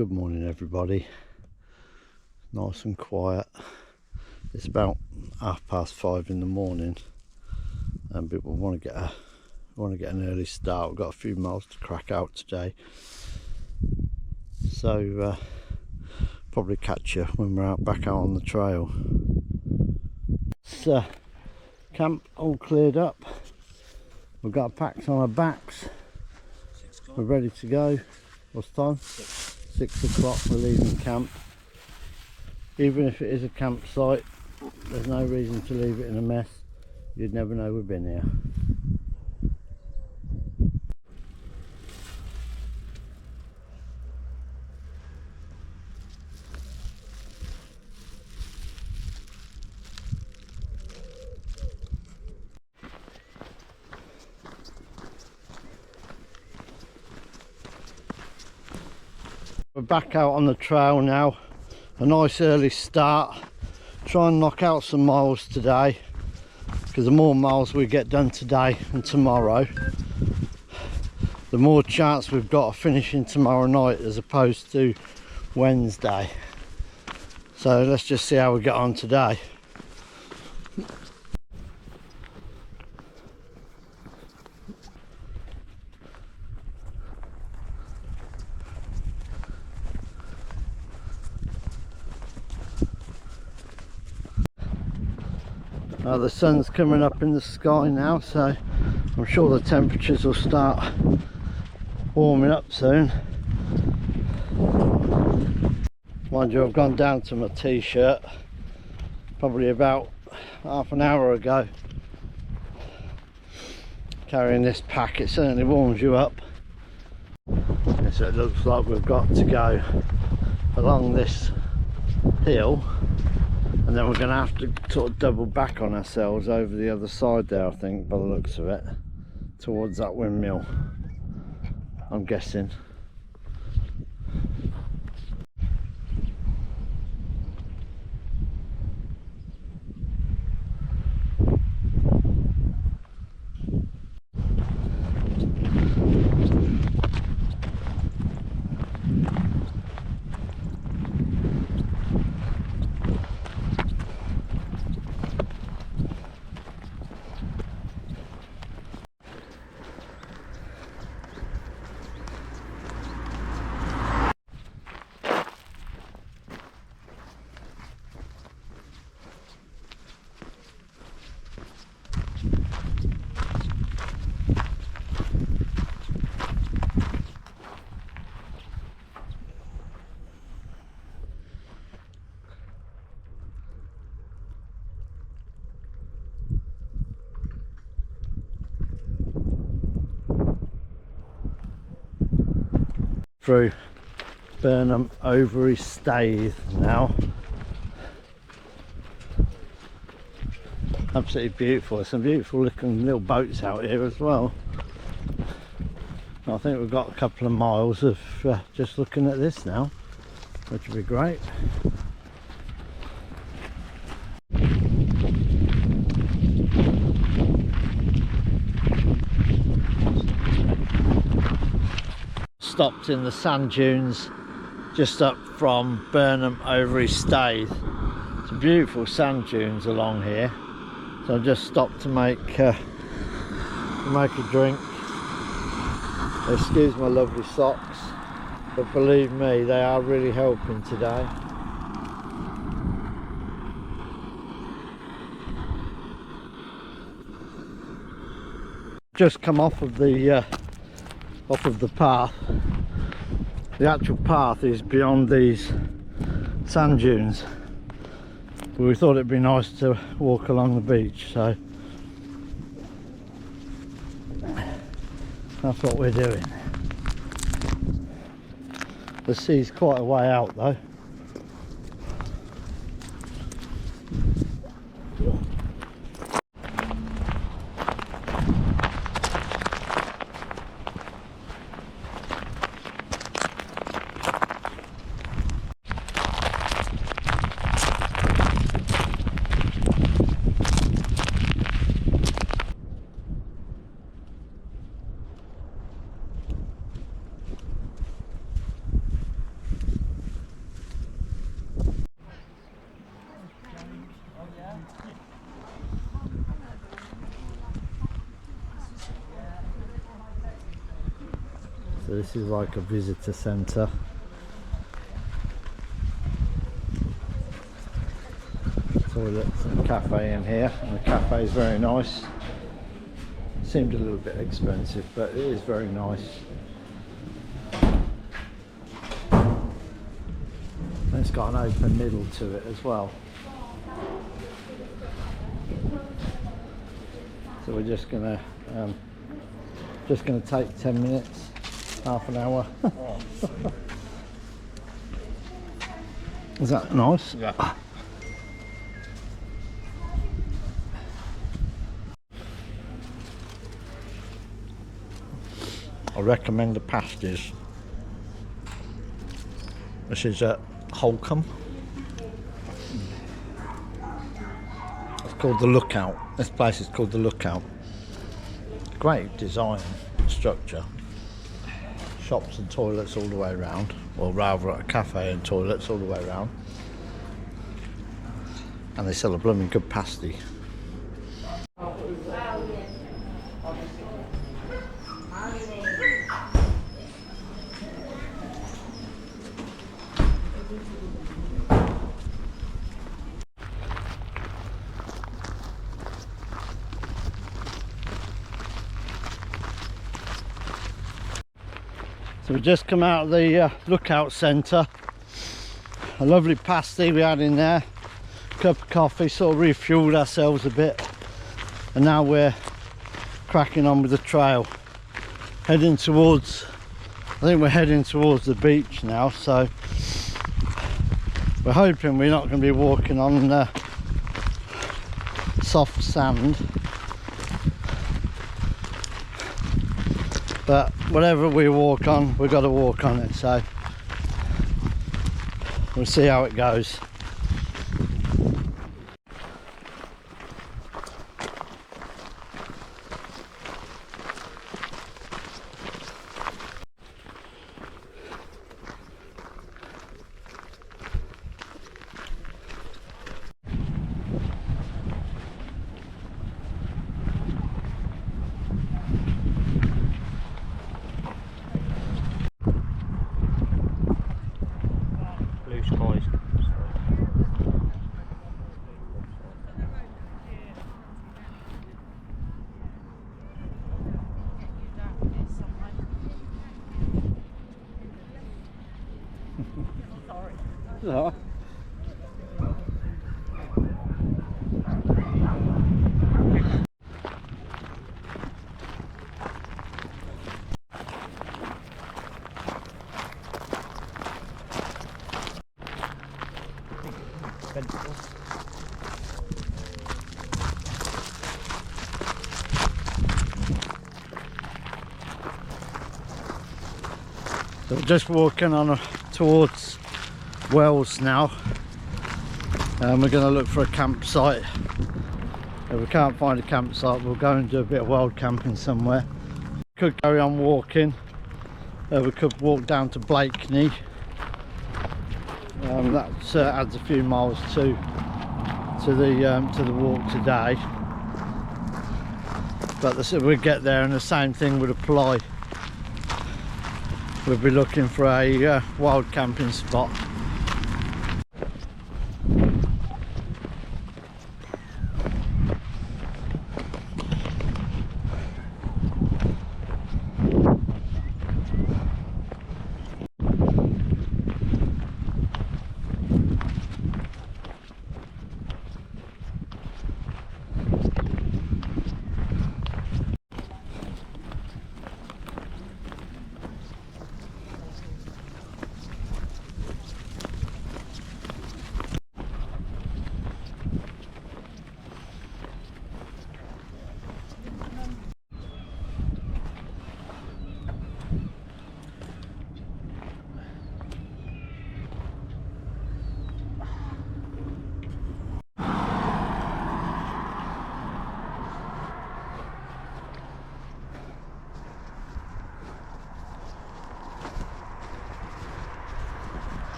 Good morning everybody. Nice and quiet. It's about 5:30 in the morning, but we want to get an early start. We've got a few miles to crack out today, so probably catch you when we're back out on the trail. It's camp all cleared up. We've got our packs on our backs. We're ready to go. What's time? 6 o'clock. We're leaving camp. Even if it is a campsite, there's no reason to leave it in a mess. You'd never know we've been here. We're back out on the trail now. A nice early start. Try and knock out some miles today, because the more miles we get done today and tomorrow, the more chance we've got of finishing tomorrow night as opposed to Wednesday. So let's just see how we get on today. The sun's coming up in the sky now, so I'm sure the temperatures will start warming up soon. Mind you, I've gone down to my t-shirt probably about half an hour ago. Carrying this pack, it certainly warms you up. So it looks like we've got to go along this hill, and then we're going to have to sort of double back on ourselves over the other side there, I think, by the looks of it, towards that windmill, I'm guessing. Through Burnham DeepdaleDay now. Absolutely beautiful. There's some beautiful looking little boats out here as well. I think we've got a couple of miles of just looking at this now, which would be great. Stopped in the sand dunes just up from Burnham DeepdaleDay. Some beautiful sand dunes along here, so I just stopped to make a drink. Excuse my lovely socks, but believe me, they are really helping today. Just come off of the path. The actual path is beyond these sand dunes, but we thought it'd be nice to walk along the beach, so that's what we're doing. The sea's quite a way out though. this is like a visitor centre. Toilets and cafe in here, and the cafe is very nice. Seemed a little bit expensive, but it is very nice. And it's got an open middle to it as well. So we're just gonna take 10 minutes, half an hour. Is that nice? Yeah. I recommend the pasties. This is at Holcombe. It's called the Lookout. This place is called the Lookout. Great design structure. Shops and toilets all the way around, or rather a cafe and toilets all the way around. And they sell a blooming good pasty. So we just come out of the Lookout Centre. A lovely pasty we had in there, cup of coffee, sort of refueled ourselves a bit, and now we're cracking on with the trail, heading towards, I think we're heading towards the beach now, so we're hoping we're not going to be walking on soft sand. But whatever we walk on, we've got to walk on it, so we'll see how it goes. Ja. So we're just walking on towards Wells now, and we're going to look for a campsite. If we can't find a campsite, we'll go and do a bit of wild camping somewhere. Could carry on walking, we could walk down to Blakeney. That adds a few miles to the walk today, but we'd get there and the same thing would apply. We'll be looking for a wild camping spot.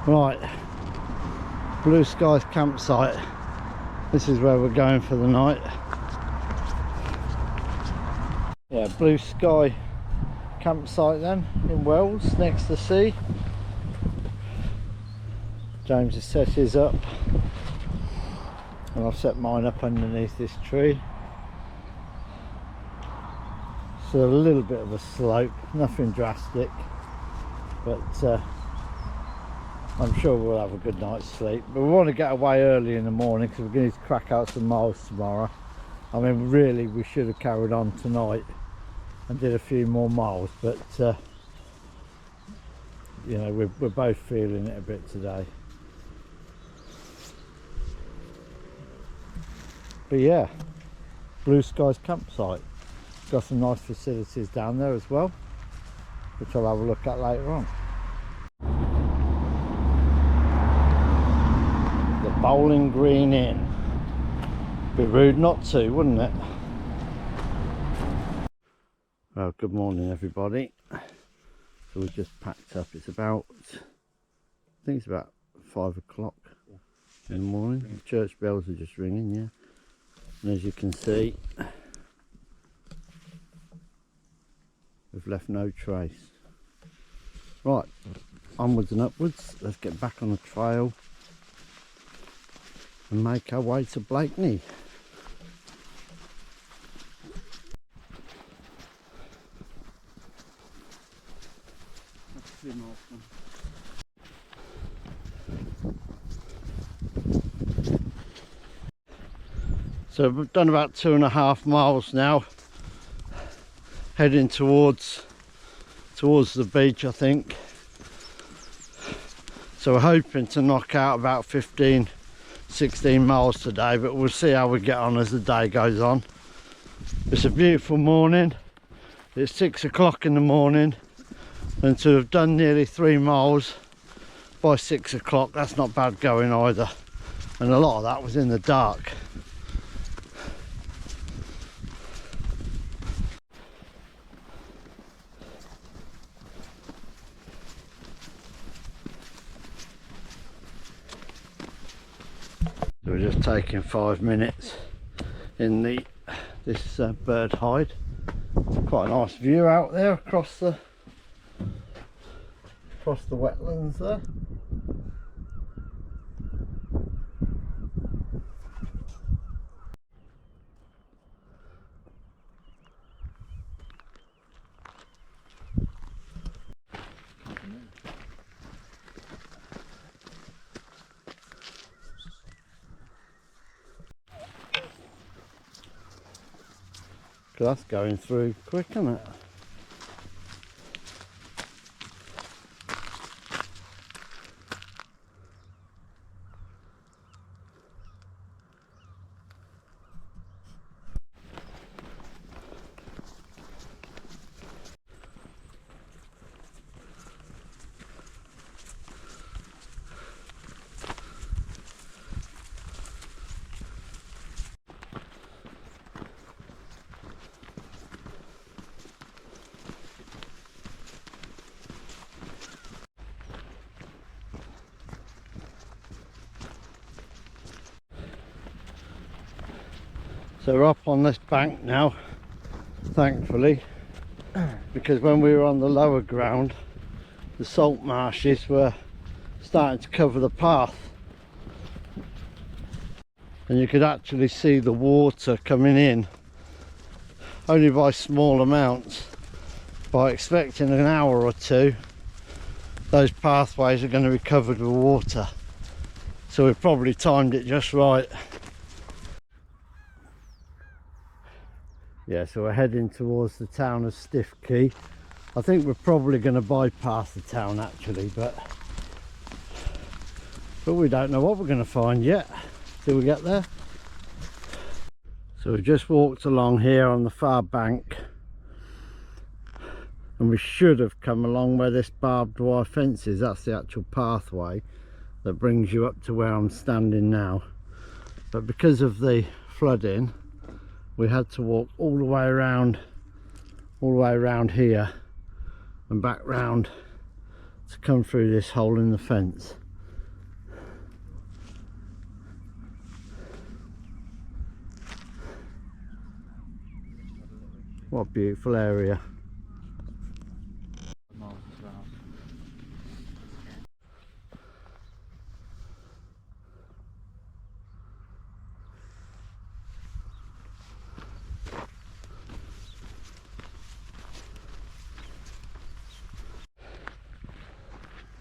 Right, Blue Skies campsite. This is where we're going for the night. Yeah, Blue Sky campsite then in Wells, next to the sea. James has set his up and I've set mine up underneath this tree. So a little bit of a slope, nothing drastic, but I'm sure we'll have a good night's sleep. But we want to get away early in the morning because we're going to crack out some miles tomorrow. I mean, really we should have carried on tonight and did a few more miles, but you know, we're both feeling it a bit today. But yeah, Blue Skies campsite. Got some nice facilities down there as well, which I'll have a look at later on. The Bowling Green Inn. Be rude not to, wouldn't it? Well, good morning everybody. So we've just packed up. It's about, I think it's about 5 o'clock in the morning. The church bells are just ringing, yeah. And as you can see, we've left no trace. Right, onwards and upwards. Let's get back on the trail and make our way to Blakeney. So we've done about 2.5 miles now, heading towards the beach, I think. So we're hoping to knock out about 15-16 miles today, but we'll see how we get on as the day goes on. It's a beautiful morning. It's 6 o'clock in the morning, and to have done nearly 3 miles by 6 o'clock, that's not bad going either. And a lot of that was in the dark. We're just taking 5 minutes in this bird hide. Quite a nice view out there across the wetlands there. That's going through quick, isn't it? So we're up on this bank now, thankfully, because when we were on the lower ground, the salt marshes were starting to cover the path, and you could actually see the water coming in, only by small amounts. By expecting an hour or two, those pathways are going to be covered with water, so we probably timed it just right. Yeah, so we're heading towards the town of Stiff Key. I think we're probably going to bypass the town actually, but we don't know what we're going to find yet till we get there. So we've just walked along here on the far bank, and we should have come along where this barbed wire fence is. That's the actual pathway that brings you up to where I'm standing now, but because of the flooding we had to walk all the way around here and back round to come through this hole in the fence. What a beautiful area.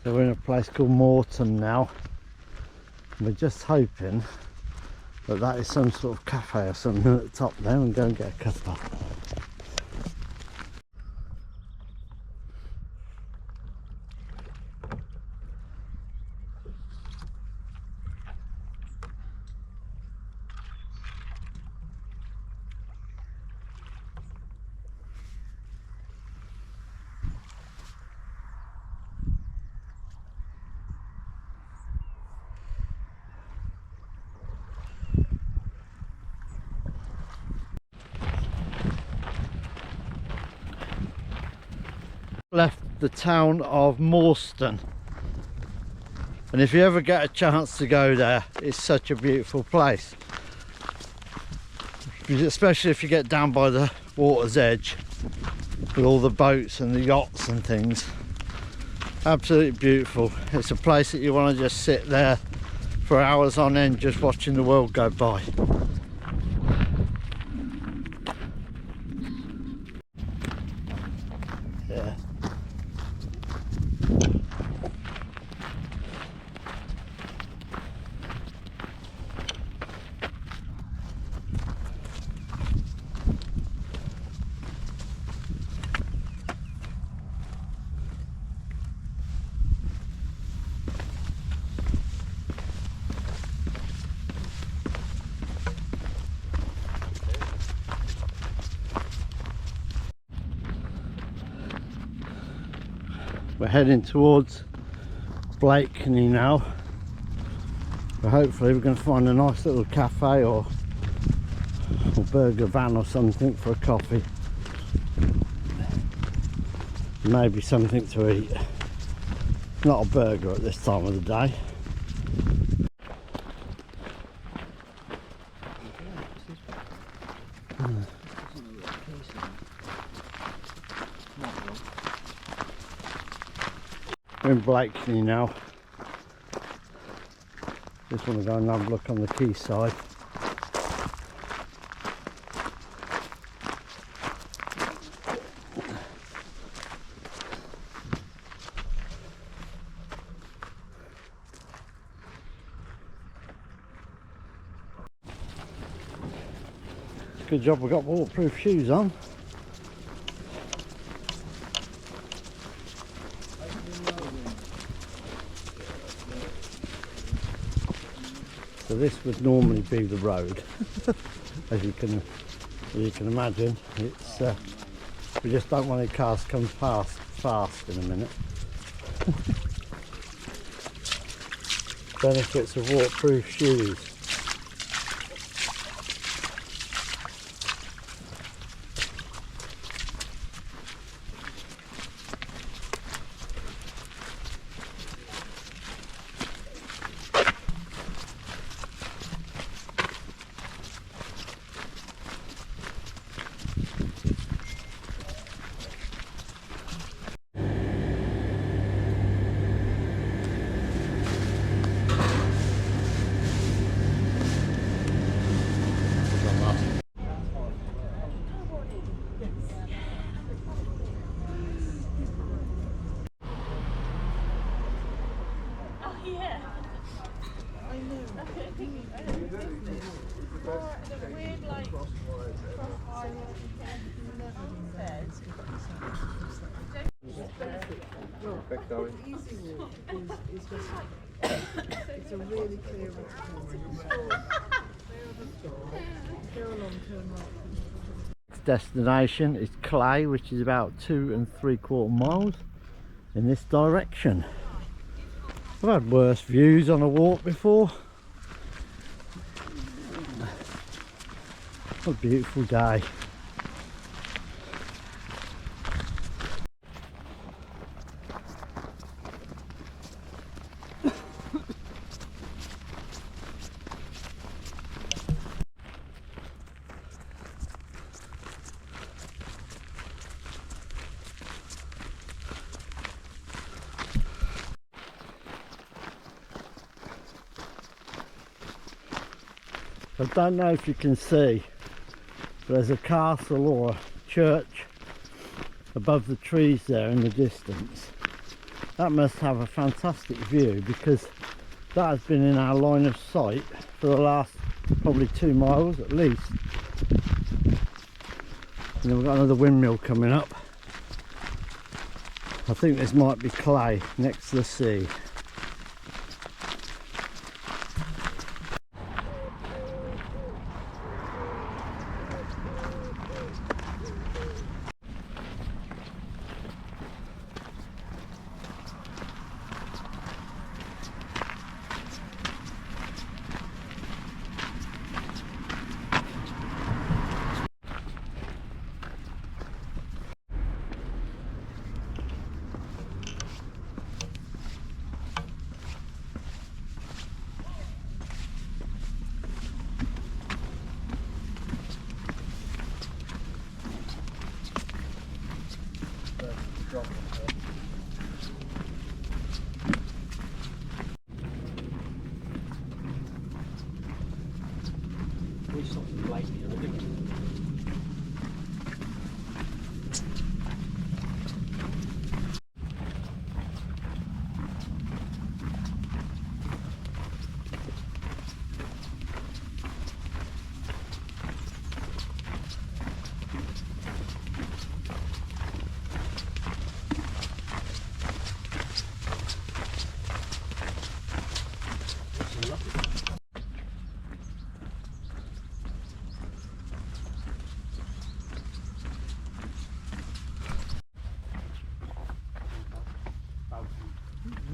So we're in a place called Moreton now. And we're just hoping that that is some sort of cafe or something at the top there, and go and get a cuppa. Left the town of Moreston, and if you ever get a chance to go there, it's such a beautiful place, especially if you get down by the water's edge with all the boats and the yachts and things. Absolutely beautiful. It's a place that you want to just sit there for hours on end just watching the world go by. Yeah. We're heading towards Blakeney now. But hopefully we're going to find a nice little cafe or burger van or something for a coffee. Maybe something to eat. Not a burger at this time of the day. We're in Blakeney now. Just want to go and have a look on the quayside. Good job we got waterproof shoes on. So this would normally be the road, as you can imagine. It's we just don't want any cars come past fast in a minute. Benefits of waterproof shoes. It's a really clear destination is Clay, which is about 2 3/4 miles in this direction. I've had worse views on a walk before. What a beautiful day. I don't know if you can see, but there's a castle or a church above the trees there in the distance. that must have a fantastic view, because that has been in our line of sight for the last probably 2 miles at least. And then we've got another windmill coming up. I think this might be clay next to the sea.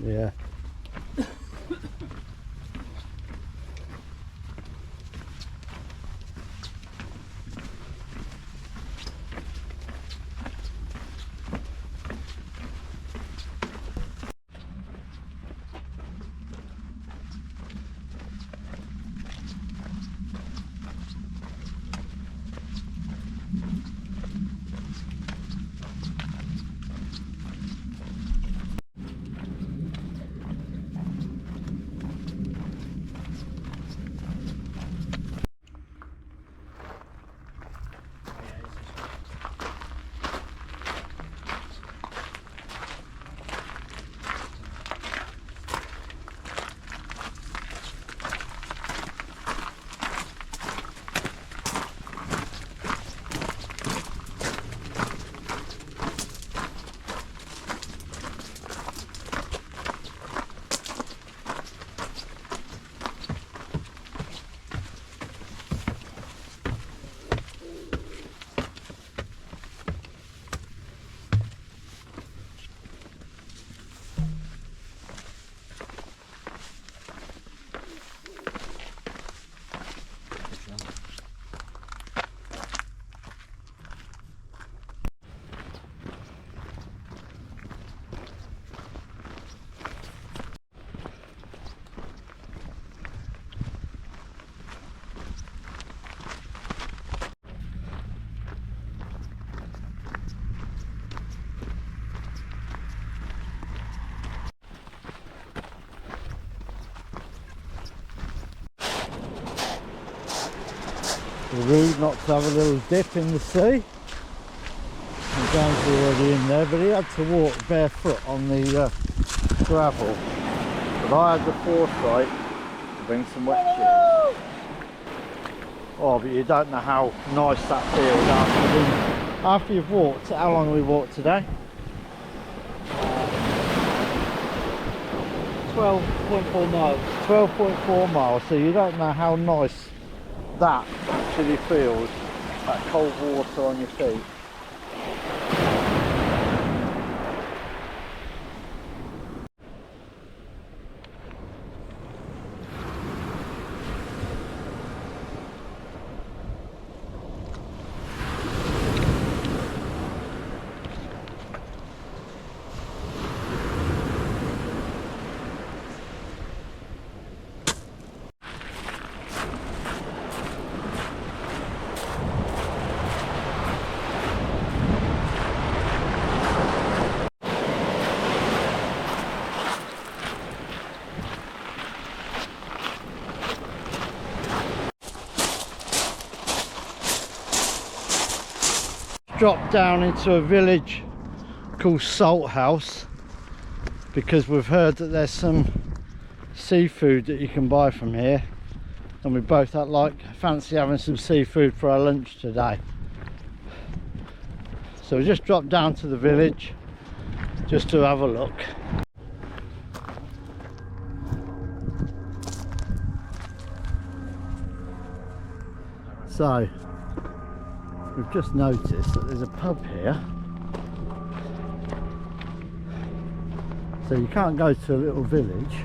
Yeah. Rude not to have a little dip in the sea. And Dan's already in there, but he had to walk barefoot on the gravel. But I had the foresight to bring some wet shoes. Oh, but you don't know how nice that feels after you've walked. How long have we walked today? 12.4 miles. 12.4 miles, so you don't know how nice that actually feels, that cold water on your feet. Dropped down into a village called Salthouse, because we've heard that there's some seafood that you can buy from here, and we both fancy having some seafood for our lunch today. So we just dropped down to the village just to have a look. So we've just noticed that there's a pub here, so you can't go to a little village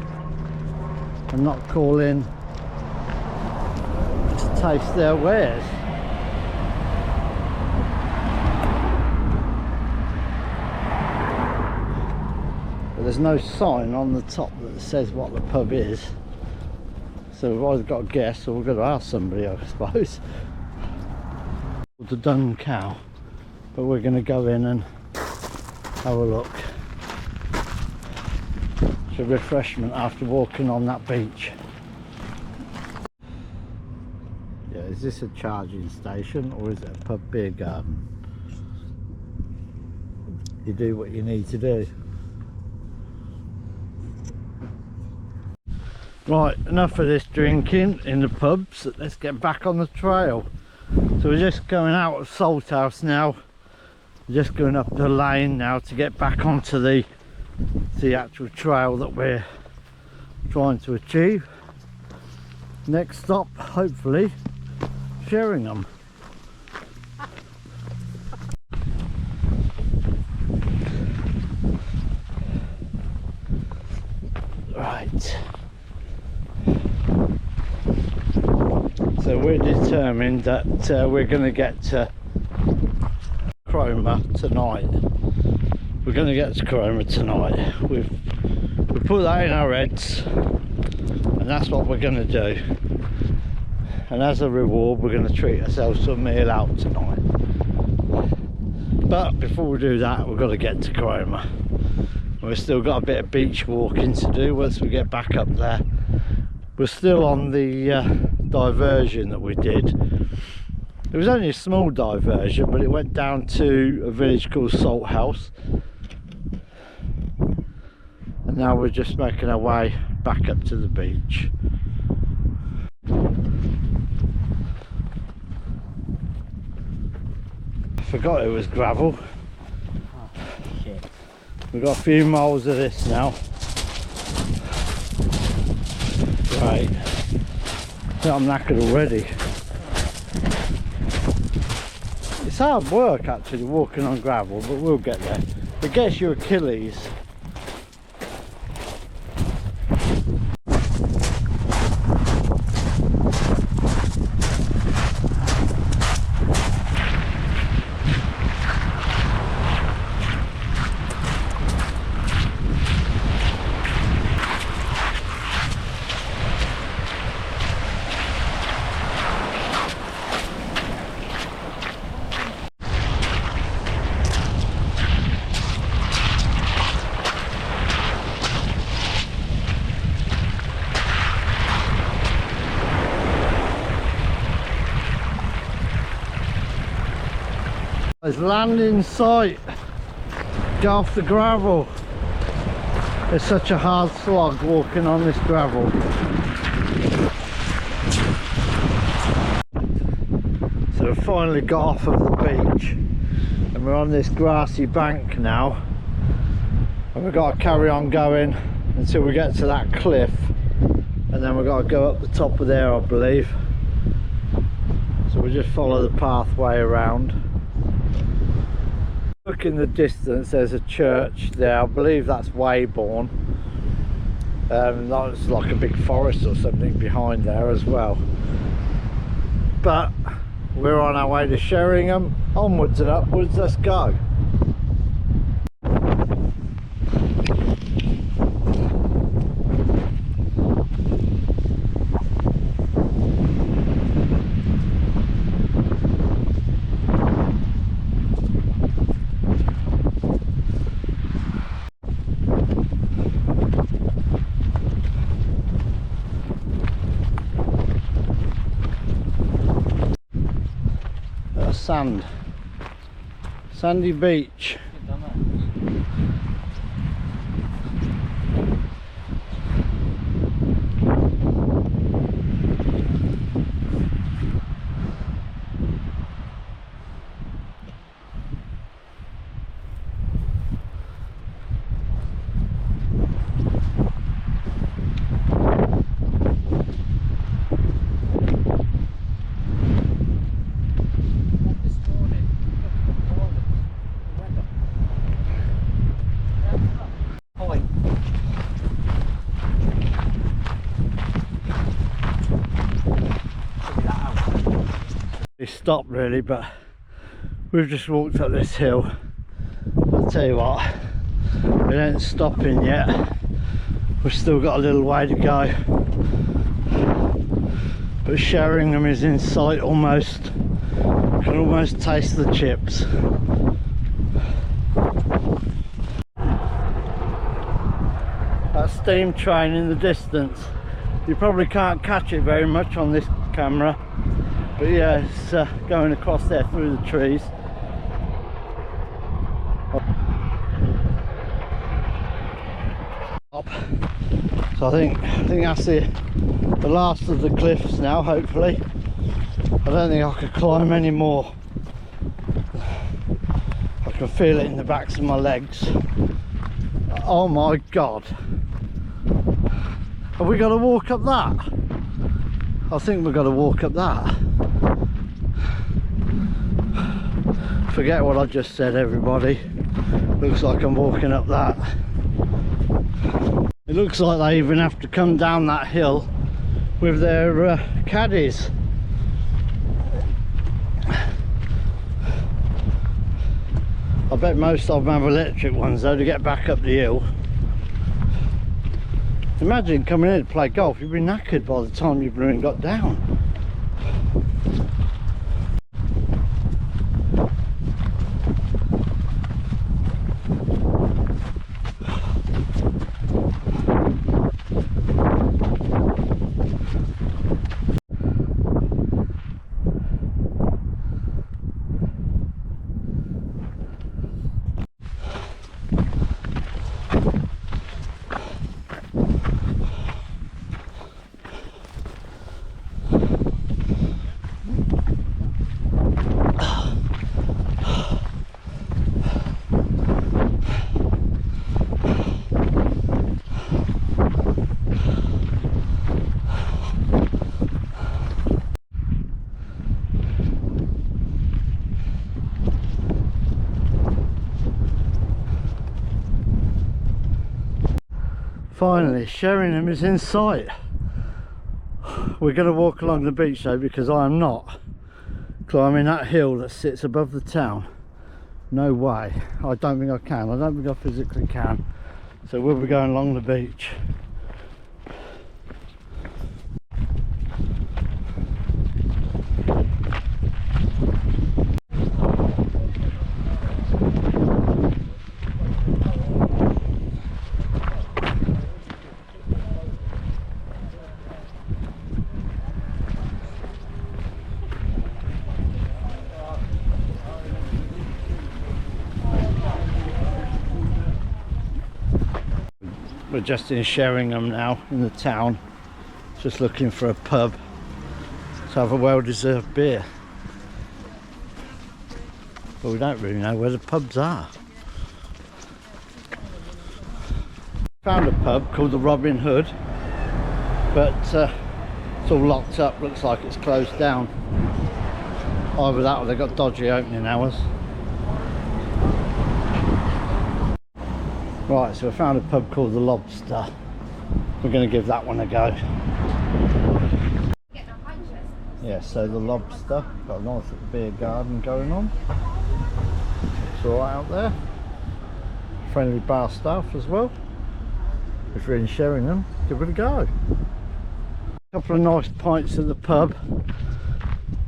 and not call in to taste their wares. But there's no sign on the top that says what the pub is, so we've either got to guess or we've got to ask somebody, I suppose. The Dun Cow, but we're going to go in and have a look. It's a refreshment after walking on that beach. Yeah, is this a charging station or is it a pub beer garden? You do what you need to do. Right, enough of this drinking in the pubs. Let's get back on the trail. So we're just going out of Salthouse now. We're just going up the lane now to get back onto the actual trail that we're trying to achieve. Next stop, hopefully, Sheringham. Right. So we're determined that we're going to get to Cromer tonight. We're going to get to Cromer tonight. We put that in our heads, and that's what we're going to do. And as a reward, we're going to treat ourselves to a meal out tonight. But before we do that, we've got to get to Cromer. We've still got a bit of beach walking to do once we get back up there. We're still on the diversion that we did. It was only a small diversion, but it went down to a village called Salthouse, and now we're just making our way back up to the beach. I forgot it was gravel. Oh, shit. We've got a few miles of this now. Right, I'm knackered already. It's hard work actually walking on gravel, but we'll get there. It gets your Achilles. There's land in sight. Get off the gravel. It's such a hard slog walking on this gravel. So we've finally got off of the beach and we're on this grassy bank now, and we've got to carry on going until we get to that cliff, and then we've got to go up the top of there, I believe. So we'll just follow the pathway around. Look in the distance, there's a church there. I believe that's Weybourne. That's like a big forest or something behind there as well. But we're on our way to Sheringham. Onwards and upwards, let's go. Sandy beach. We stopped really, but we've just walked up this hill. I'll tell you what, we ain't stopping yet. We've still got a little way to go. But Sheringham is in sight almost. Can almost taste the chips. That steam train in the distance, you probably can't catch it very much on this camera, but yeah, it's going across there through the trees. So I think that's the last of the cliffs now, hopefully. I don't think I could climb any more. I can feel it in the backs of my legs. Oh my god. Have we got to walk up that? I think we've got to walk up that. Forget what I just said, everybody. Looks like I'm walking up that. It looks like they even have to come down that hill with their caddies. I bet most of them have electric ones though to get back up the hill. Imagine coming in to play golf, you'd be knackered by the time you've even got down. Finally, Sheringham is in sight. We're going to walk along the beach though, because I am not climbing that hill that sits above the town. No way. I don't think I can. I don't think I physically can. So we'll be going along the beach. We're just in Sheringham now, in the town, just looking for a pub to have a well-deserved beer. But we don't really know where the pubs are. Found a pub called the Robin Hood, but it's all locked up, looks like it's closed down. Either that or they've got dodgy opening hours. Right, so we found a pub called the Lobster. We're going to give that one a go. Yeah, so the Lobster, got a nice little beer garden going on. It's alright out there. Friendly bar staff as well. If you're in Sheringham, give it a go. A couple of nice pints at the pub.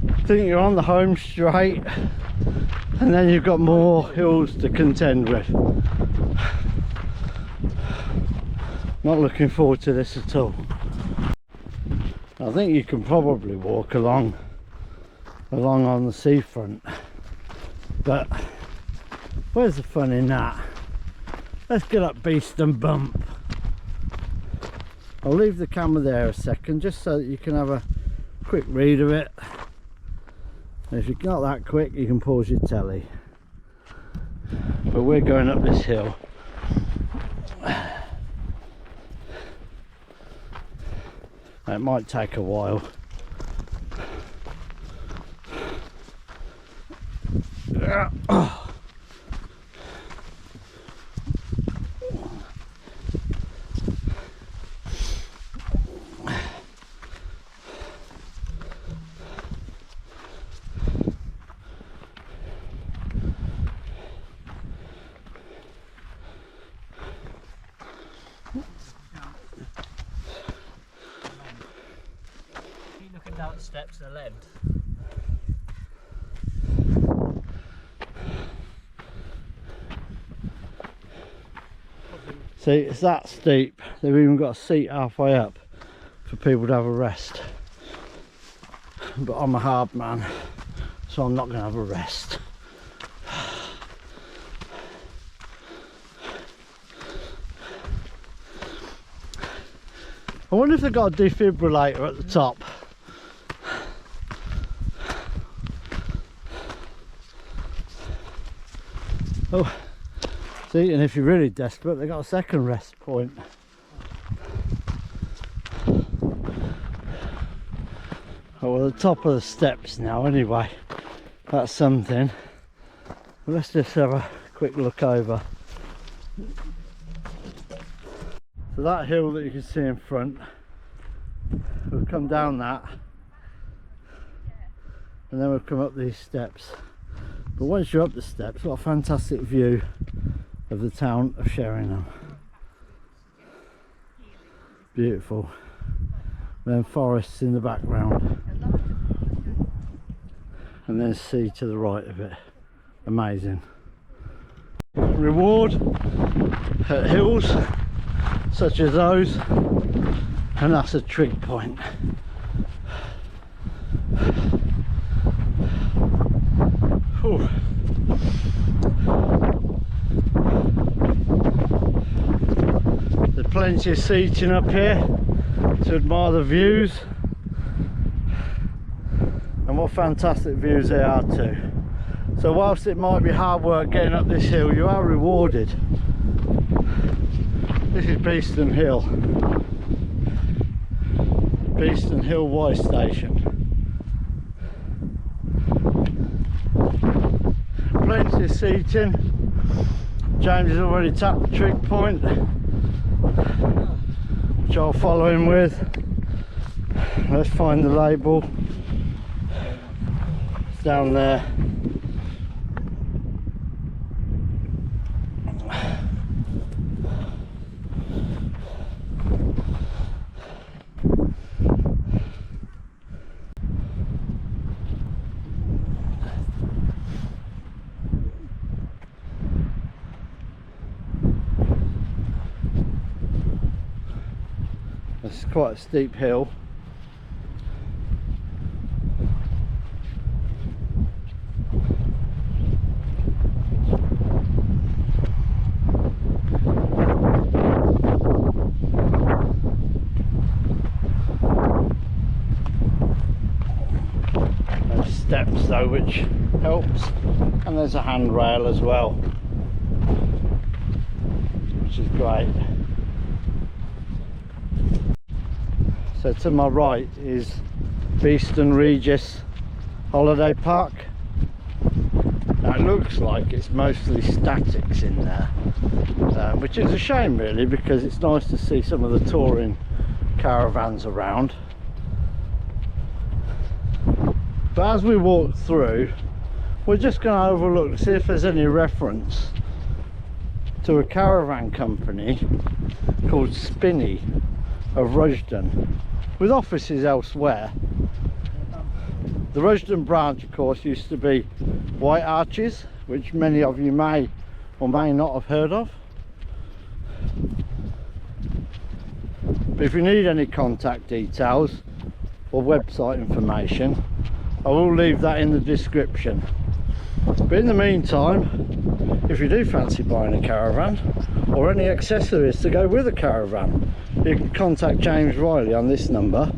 I think you're on the home straight, and then you've got more hills to contend with. Not looking forward to this at all. I think you can probably walk along on the seafront, but where's the fun in that? Let's get up beast and bump. I'll leave the camera there a second just so that you can have a quick read of it. And if you're not that quick, you can pause your telly. But we're going up this hill. It might take a while. Down the steps and the length. See, it's that steep. They've even got a seat halfway up for people to have a rest. But I'm a hard man, so I'm not going to have a rest. I wonder if they've got a defibrillator at the top. Oh, see, and if you're really desperate, they've got a second rest point. Oh, well, the top of the steps now anyway. That's something. Let's just have a quick look over. So that hill that you can see in front, we've come down that and then we've come up these steps. But once you're up the steps, what a fantastic view of the town of Sheringham. Beautiful. Then forests in the background and then sea to the right of it. Amazing. Reward at hills such as those, and that's a trig point. Whew. There's plenty of seating up here to admire the views, and what fantastic views they are too. So whilst it might be hard work getting up this hill, you are rewarded. This is Beeston Hill, Beeston Hill Y Station. Plenty of seating. James has already tapped the trig point, which I'll follow him with. Let's find the label. It's down there. It's quite a steep hill. There's steps though, which helps, and there's a handrail as well, which is great. So to my right is Beeston Regis Holiday Park. Now it looks like it's mostly statics in there, which is a shame really, because it's nice to see some of the touring caravans around. But as we walk through, we're just going to overlook to see if there's any reference to a caravan company called Spinney of Rushden, with offices elsewhere. The Rushden branch of course used to be White Arches, which many of you may or may not have heard of. But if you need any contact details or website information, I will leave that in the description. But in the meantime, if you do fancy buying a caravan or any accessories to go with a caravan, you can contact James Riley on this number.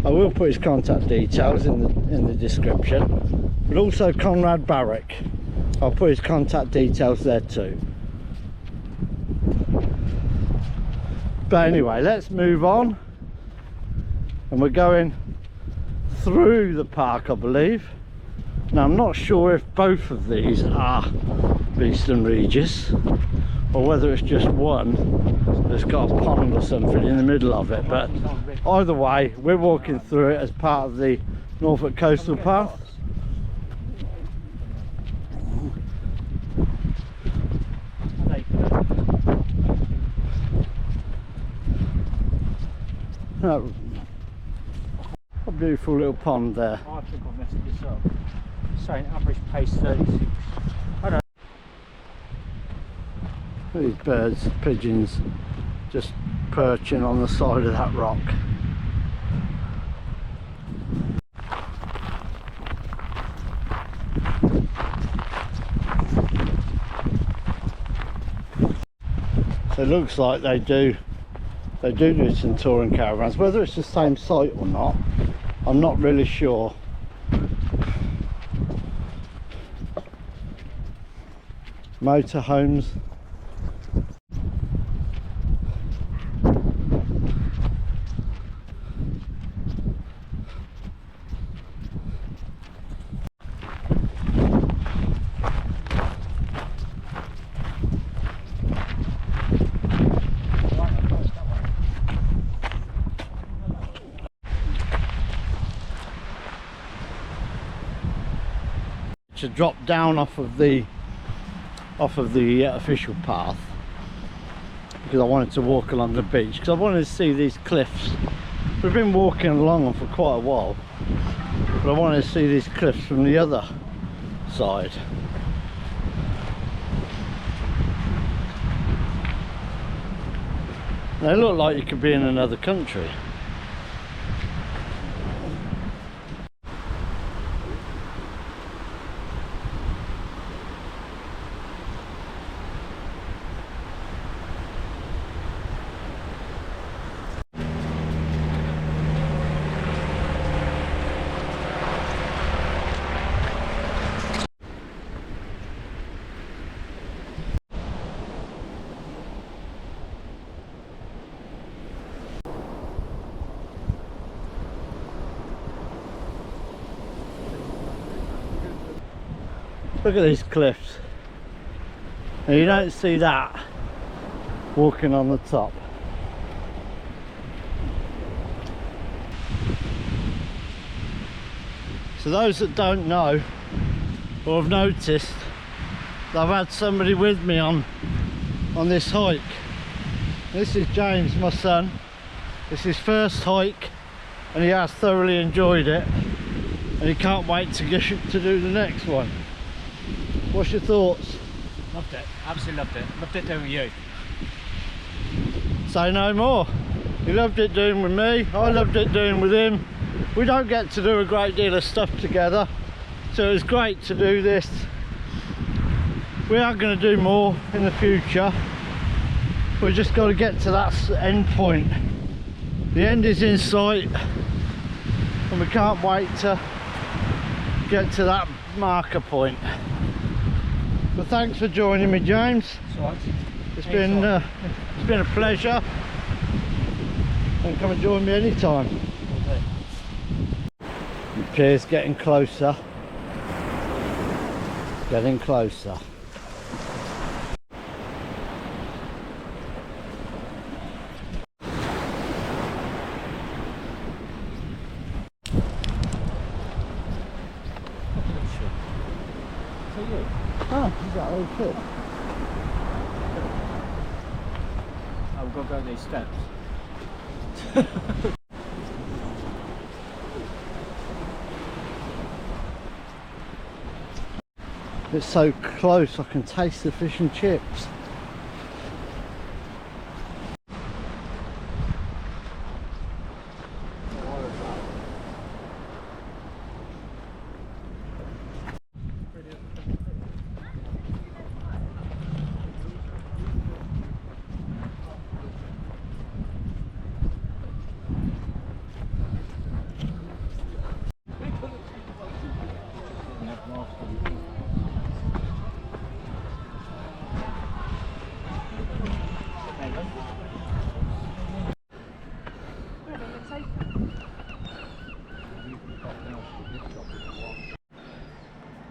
I will put his contact details in the description, but also Conrad Barrick. I'll put his contact details there too. But anyway, let's move on, and we're going through the park, I believe. Now I'm not sure if both of these are Beeston Regis or whether it's just one that's got a pond or something in the middle of it, but either way we're walking through it as part of the Norfolk Coastal Path. A beautiful little pond there. I think I've messed this up. It's saying average pace 36. I don't. These birds, pigeons, just perching on the side of that rock. So it looks like they do some touring caravans. Whether it's the same site or not, I'm not really sure. Motorhomes. To drop down off of the official path, because I wanted to walk along the beach, because I wanted to see these cliffs. We've been walking along them for quite a while, but I wanted to see these cliffs from the other side. They look like you could be in another country. Look at these cliffs. Now you don't see that walking on the top. So those that don't know or have noticed, I've had somebody with me on this hike. This is James, my son. It's his first hike and he has thoroughly enjoyed it, and he can't wait to do the next one. What's your thoughts? Loved it, absolutely loved it. Loved it doing with you. Say no more. He loved it doing with me, I loved it doing with him. We don't get to do a great deal of stuff together, so it was great to do this. We are going to do more in the future. We've just got to get to that end point. The end is in sight and we can't wait to get to that marker point. But thanks for joining me, James. It's been a pleasure, and come and join me anytime. Okay. The pier's getting closer. Getting closer. Oh, is that okay? I've got to go these steps. It's so close I can taste the fish and chips.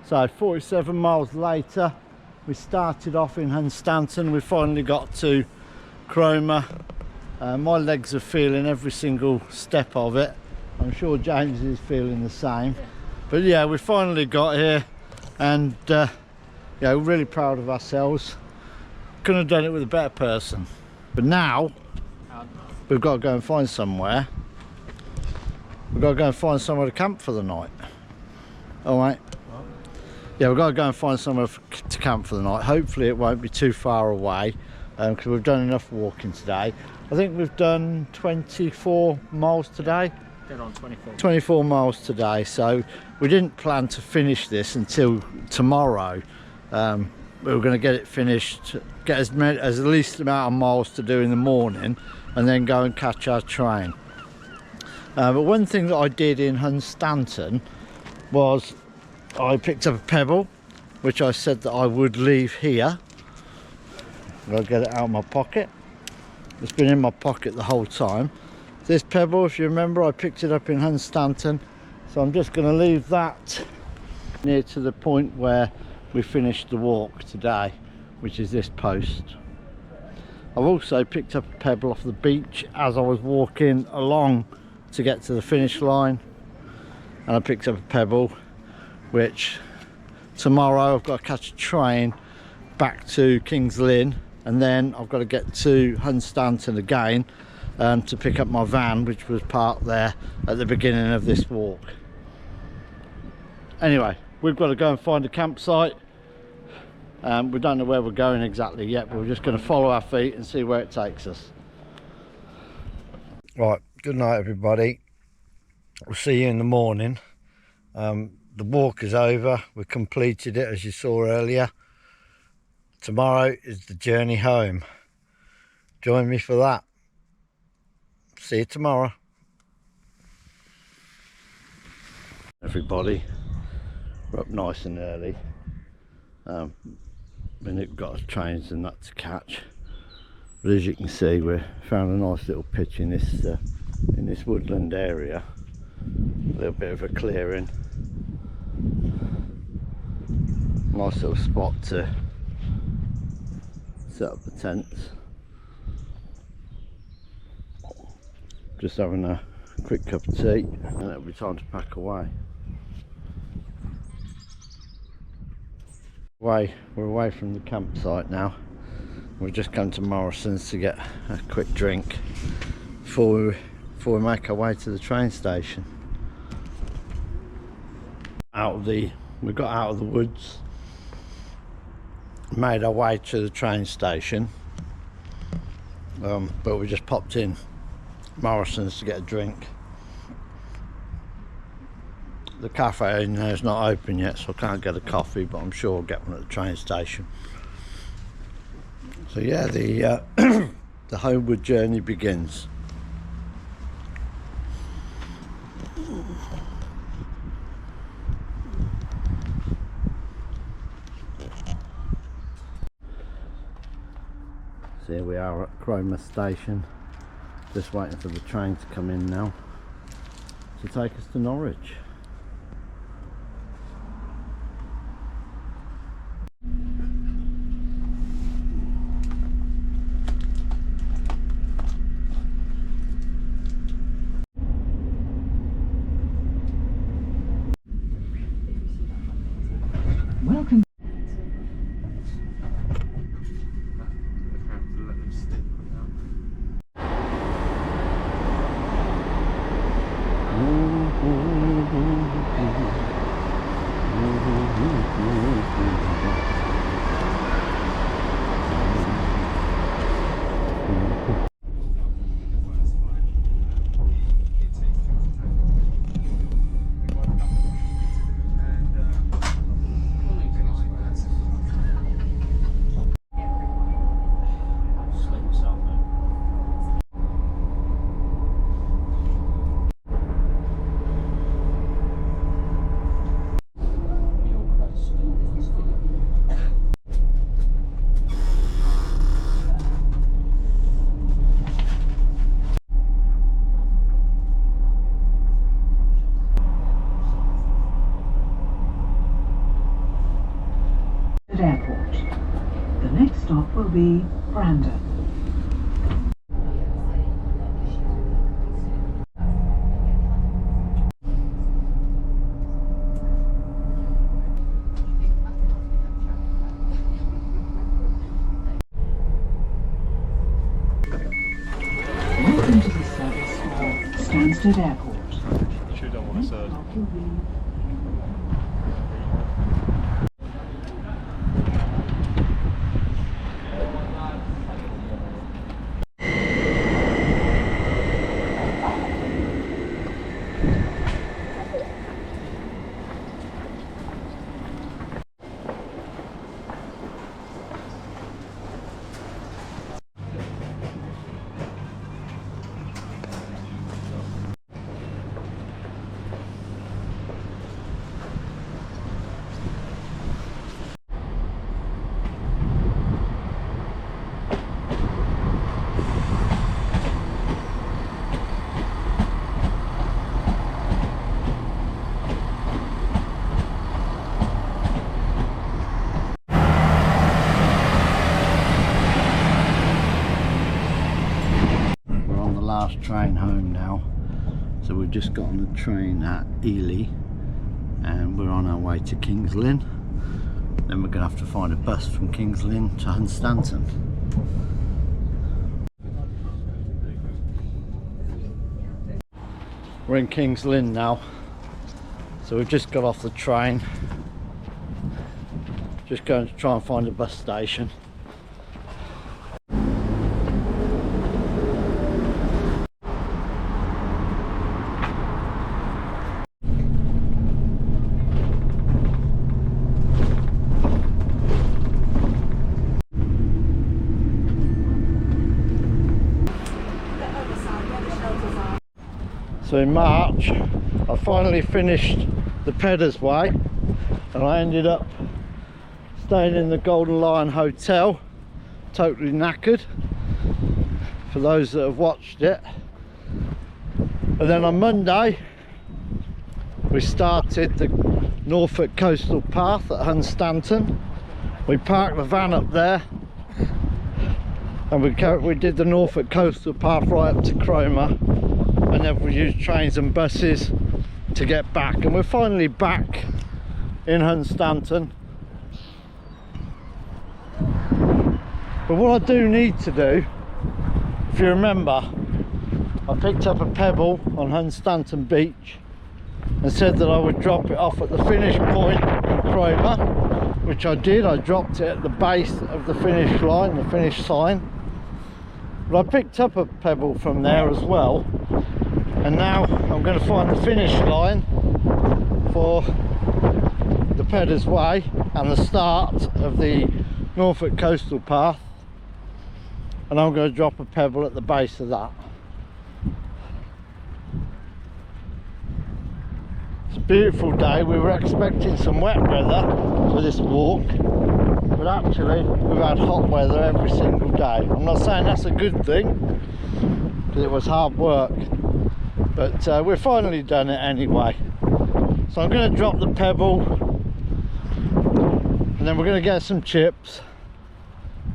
So 47 miles later, we started off in Hunstanton. We finally got to Cromer. My legs are feeling every single step of it. I'm sure James is feeling the same. But yeah, we finally got here, and yeah, we're really proud of ourselves. Couldn't have done it with a better person. But now we've got to go and find somewhere we've got to go and find somewhere to camp for the night. All right. Yeah, we've got to go and find somewhere to camp for the night. Hopefully it won't be too far away, because we've done enough walking today. I think we've done 24 miles today. Dead on 24. 24 miles today, so we didn't plan to finish this until tomorrow. We were going to get it finished, get as the least amount of miles to do in the morning, and then go and catch our train. But one thing that I did in Hunstanton was I picked up a pebble, which I said that I would leave here. I'll get it out of my pocket. It's been in my pocket the whole time. This pebble, if you remember, I picked it up in Hunstanton, so I'm just going to leave that near to the point where we finished the walk today, which is this post. I've also picked up a pebble off the beach as I was walking along to get to the finish line, and I picked up a pebble which tomorrow I've got to catch a train back to King's Lynn, and then I've got to get to Hunstanton again to pick up my van, which was parked there at the beginning of this walk. Anyway, we've got to go and find a campsite. We don't know where we're going exactly yet, but we're just going to follow our feet and see where it takes us. Right, good night everybody. We'll see you in the morning. The walk is over, we completed it as you saw earlier. Tomorrow is the journey home. Join me for that. See you tomorrow. Everybody, we're up nice and early. We've got trains and that to catch. But as you can see, we found a nice little pitch in this woodland area. A little bit of a clearing. Nice little spot to set up the tents. Just having a quick cup of tea, and it'll be time to pack away. We're away from the campsite now. We've just come to Morrison's to get a quick drink before we make our way to the train station. We got out of the woods, made our way to the train station, but we just popped in Morrison's to get a drink. The cafe in there is not open yet, so I can't get a coffee, but I'm sure I'll get one at the train station. So yeah, the the homeward journey begins. So here we are at Cromer station, just waiting for the train to come in now to take us to Norwich. Welcome. Airport. The next stop will be Brandon. Welcome to the service for Stansted Airport. should have one third. Last train home now, so we've just got on the train at Ely and we're on our way to King's Lynn. Then we're going to have to find a bus from King's Lynn to Hunstanton. We're in King's Lynn now, so we've just got off the train, just going to try and find a bus station. So in March I finally finished the Pedder's Way and I ended up staying in the Golden Lion Hotel, totally knackered, for those that have watched it. And then on Monday we started the Norfolk Coastal Path at Hunstanton. We parked the van up there and we did the Norfolk Coastal Path right up to Cromer, and then we used trains and buses to get back, and we're finally back in Hunstanton. But what I do need to do, if you remember, I picked up a pebble on Hunstanton beach and said that I would drop it off at the finish point in Cromer, which I did. I dropped it at the base of the finish line, the finish sign. But I picked up a pebble from there as well, and now I'm going to find the finish line for the Pedder's Way and the start of the Norfolk Coastal Path, and I'm going to drop a pebble at the base of that. It's a beautiful day. We were expecting some wet weather for this walk, but actually we've had hot weather every single day. I'm not saying that's a good thing, because it was hard work, but we've finally done it anyway. So I'm going to drop the pebble, and then we're going to get some chips,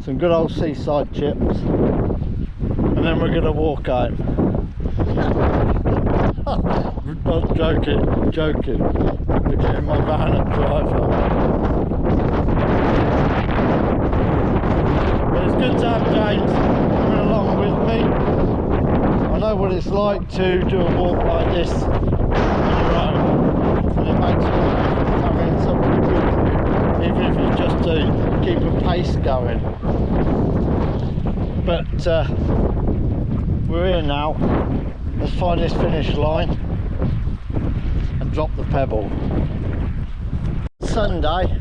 some good old seaside chips, and then we're going to walk home. Not joking. We're getting my van and drive home. But it's good to have James coming along with me. I know what it's like to do a walk like this on your own, and it makes it having somebody with you, even if it's just to keep a pace going. But we're here now. Let's find this finish line and drop the pebble. Sunday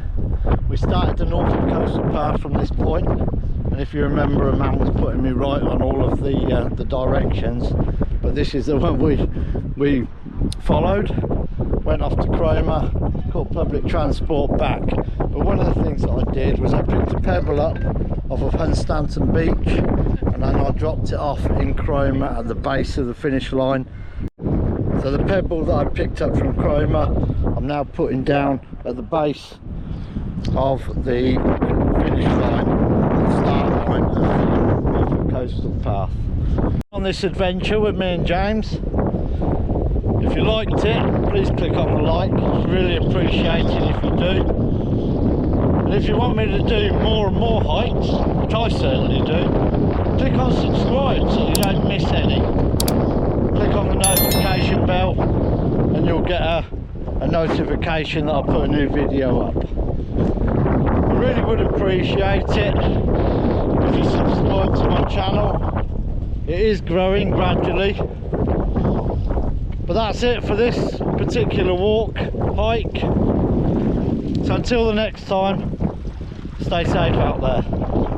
we started the Norfolk Coastal Path from this point, and if you remember, a man was putting me right on all of the directions, but this is the one we followed. Went off to Cromer, caught public transport back. But one of the things that I did was I picked a pebble up off of Hunstanton Beach, and then I dropped it off in Cromer at the base of the finish line. So the pebble that I picked up from Cromer, I'm now putting down at the base of the finish line, the start line of the Norfolk Coastal Path. On this adventure with me and James. If you liked it, please click on the like. It's really appreciated if you do. And if you want me to do more and more hikes, which I certainly do, click on subscribe so you don't miss any. Click on the notification bell and you'll you'll get a notification that I put a new video up. I really would appreciate it if you subscribe to my channel. It is growing gradually. But that's it for this particular hike. So until the next time, stay safe out there.